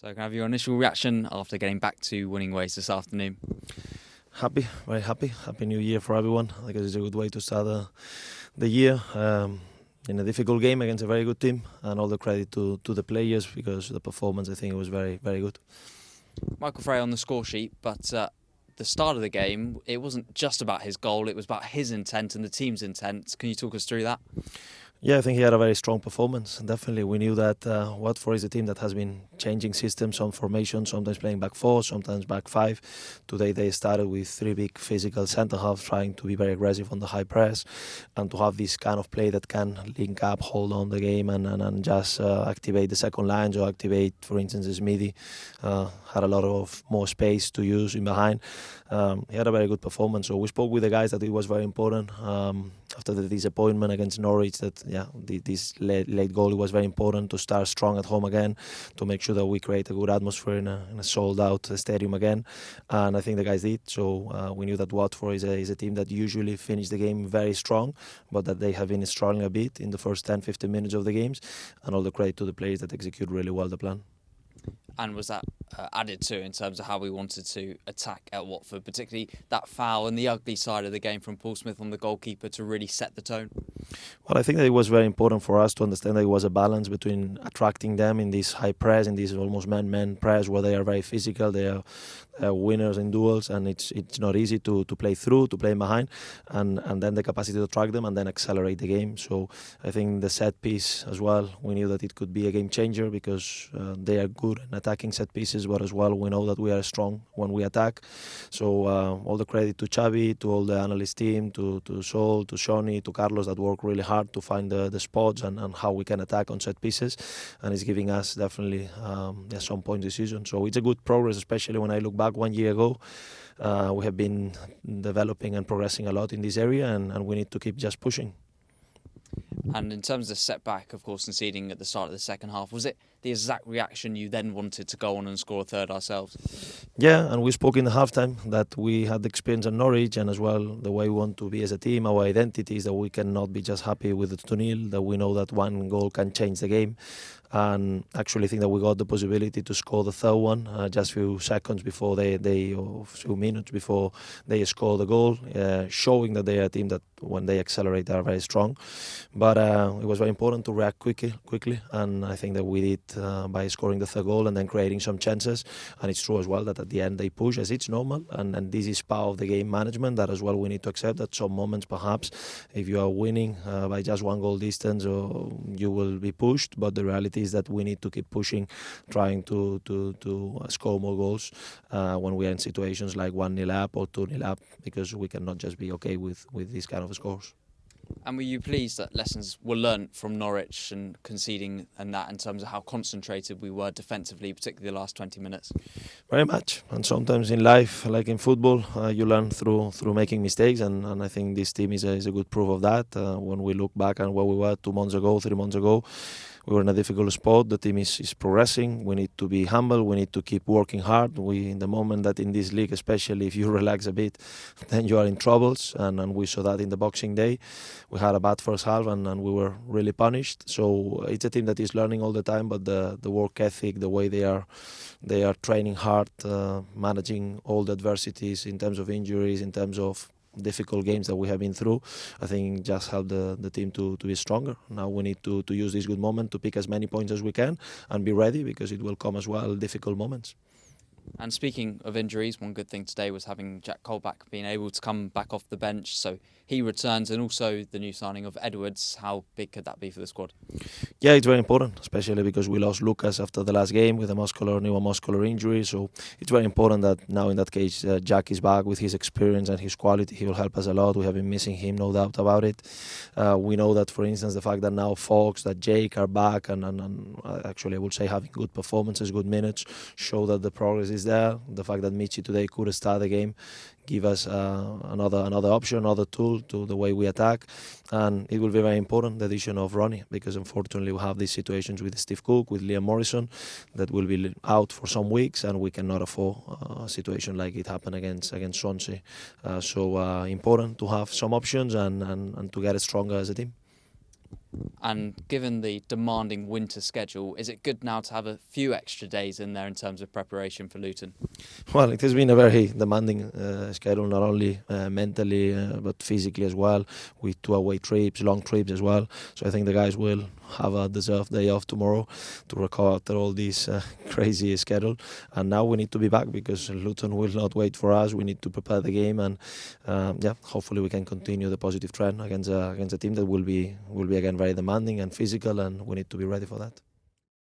So can I have your initial reaction after getting back to winning ways this afternoon? Happy, very happy. Happy New Year for everyone. I think it's a good way to start the year in a difficult game against a very good team, and all the credit to the players because the performance, I think, was very, very good. Michael Frey on the score sheet, but the start of the game, it wasn't just about his goal, it was about his intent and the team's intent. Can you talk us through that? Yeah, I think he had a very strong performance. Definitely, we knew that Watford is a team that has been changing systems, some formations, sometimes playing back four, sometimes back five. Today they started with three big physical centre halves, trying to be very aggressive on the high press, and to have this kind of play that can link up, hold on the game, and just activate the second lines or activate, for instance, Smithy. Had a lot of more space to use in behind. He had a very good performance. So we spoke with the guys that it was very important after the disappointment against Norwich. That this late goal, it was very important to start strong at home again, to make sure that we create a good atmosphere in a sold-out stadium again. And I think the guys did. So we knew that Watford is a team that usually finish the game very strong, but that they have been struggling a bit in the first 10-15 minutes of the games. And all the credit to the players that execute really well the plan. And was that added to in terms of how we wanted to attack at Watford, particularly that foul and the ugly side of the game from Paul Smith on the goalkeeper to really set the tone? Well, I think that it was very important for us to understand that it was a balance between attracting them in this high press, in this almost man-man press where they are very physical, they are winners in duels, and it's not easy to play through, to play behind, and then the capacity to track them and then accelerate the game. So I think the set piece as well, we knew that it could be a game changer because they are good at attacking set pieces, but as well we know that we are strong when we attack. So all the credit to Xavi, to all the analyst team, to Sol, to Shoni, to Carlos that work really hard to find the spots and how we can attack on set pieces, and it's giving us definitely some point decision. So it's a good progress, especially when I look back 1 year ago. We have been developing and progressing a lot in this area, and we need to keep just pushing. And in terms of the setback, of course, conceding at the start of the second half, was it the exact reaction you then wanted to go on and score a third ourselves? Yeah, and we spoke in the halftime that we had the experience at Norwich, and as well the way we want to be as a team, our identity is that we cannot be just happy with the 2-0, that we know that one goal can change the game. And actually think that we got the possibility to score the third one just a few seconds before or a few minutes before they score the goal, showing that they are a team that when they accelerate they are very strong. But it was very important to react quickly, and I think that we did by scoring the third goal and then creating some chances. And it's true as well that at the end they push, as it's normal, and this is part of the game management that as well we need to accept that some moments perhaps if you are winning by just one goal distance you will be pushed, but the reality is that we need to keep pushing, trying to score more goals when we are in situations like 1-0 up or 2-0 up, because we cannot just be okay with these kind of scores. And were you pleased that lessons were learnt from Norwich and conceding and that in terms of how concentrated we were defensively, particularly the last 20 minutes? Very much. And sometimes in life, like in football, you learn through making mistakes, and I think this team is a good proof of that. When we look back at where we were 2 months ago, 3 months ago, we were in a difficult spot. The team is progressing. We need to be humble. We need to keep working hard. In the moment that in this league, especially if you relax a bit, then you are in troubles. And we saw that in the Boxing Day. We had a bad first half and we were really punished. So it's a team that is learning all the time, but the work ethic, the way they are training hard, managing all the adversities in terms of injuries, in terms of difficult games that we have been through, I think just helped the team to be stronger. Now we need to use this good moment to pick as many points as we can and be ready, because it will come as well difficult moments. And speaking of injuries, one good thing today was having Jack Colback being able to come back off the bench. So he returns, and also the new signing of Edwards. How big could that be for the squad? Yeah, it's very important, especially because we lost Lucas after the last game with a muscular injury. So it's very important that now in that case Jack is back with his experience and his quality. He will help us a lot. We have been missing him, no doubt about it. We know that, for instance, the fact that now Fox, that Jake are back and actually I would say having good performances, good minutes, show that the progress is there. The fact that Michi today could start the game give us another option, another tool to the way we attack, and it will be very important, the addition of Ronnie, because unfortunately we have these situations with Steve Cook, with Liam Morrison, that will be out for some weeks, and we cannot afford a situation like it happened against Swansea. So important to have some options and to get stronger as a team. And given the demanding winter schedule, is it good now to have a few extra days in there in terms of preparation for Luton? Well, it has been a very demanding schedule, not only mentally but physically as well, with 2 away trips, long trips as well. So I think the guys will have a deserved day off tomorrow to recover after all this crazy schedule. And now we need to be back because Luton will not wait for us. We need to prepare the game, and hopefully we can continue the positive trend against a team that will be again very demanding and physical, and we need to be ready for that.